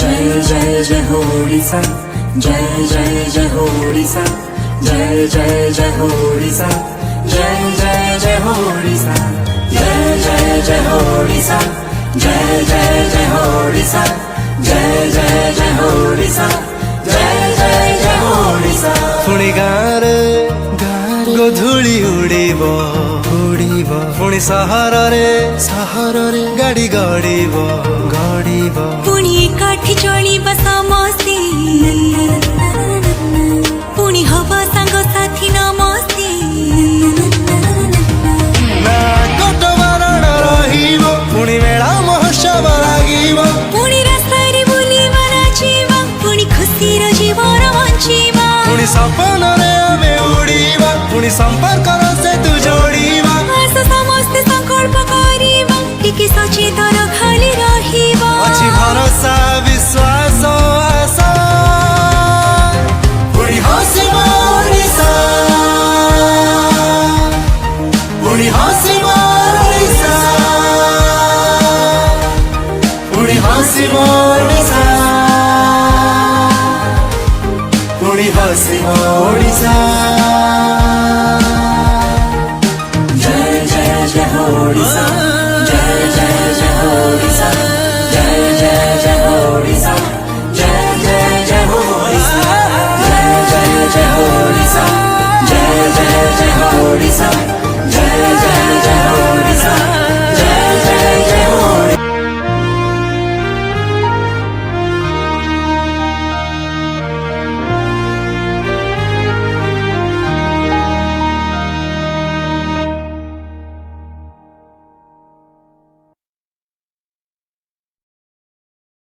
जय जय जय हो ओडिशा, जय जय जय हो ओडिशा, जय जय जय हो ओडिशा, जय जय जय हो ओडिशा, जय जय जय हो ओडिशा, जय जय जय हो ओडिशा, जय जय जय हो ओडिशा, जय जय जय हो ओडिशा। पुणी गाँव गोधूली उड़ीब उड़ीब पुणी सहर रे गाड़ी गड़ीब गड़ीब पुणी एकाठी चलिबा समस्ते पुणी हवा सांग साथी नमस्ते ना गोट बारण रहिब पुणी मेला महोत्सव लागिब पुणी रास्तारे बुलिबा नाचिबा पुणी खुशीर जीवन बଞ୍ଚିबा पुणी सपନରେ ଆମେ उड़ीबा पुणी संपर्कर सेतु जोड़ीबा आस समस्ते संकल्प करिबा टिके सचेतन खाली रहिबा अछि भरोसा विश्वास आशा पुणी हसिब ओडिशा पुणी हसिब ओडिशा पुणी हसिब ओडिशा पुणी हसिब ओडिशा। जय जय जय हो ओडिशा, जय जय जय हो ओडिशा, जय जय जय हो ओडिशा, जय जय जय हो ओडिशा, जय जय जय हो ओडिशा, जय जय जय हो ओडिशा।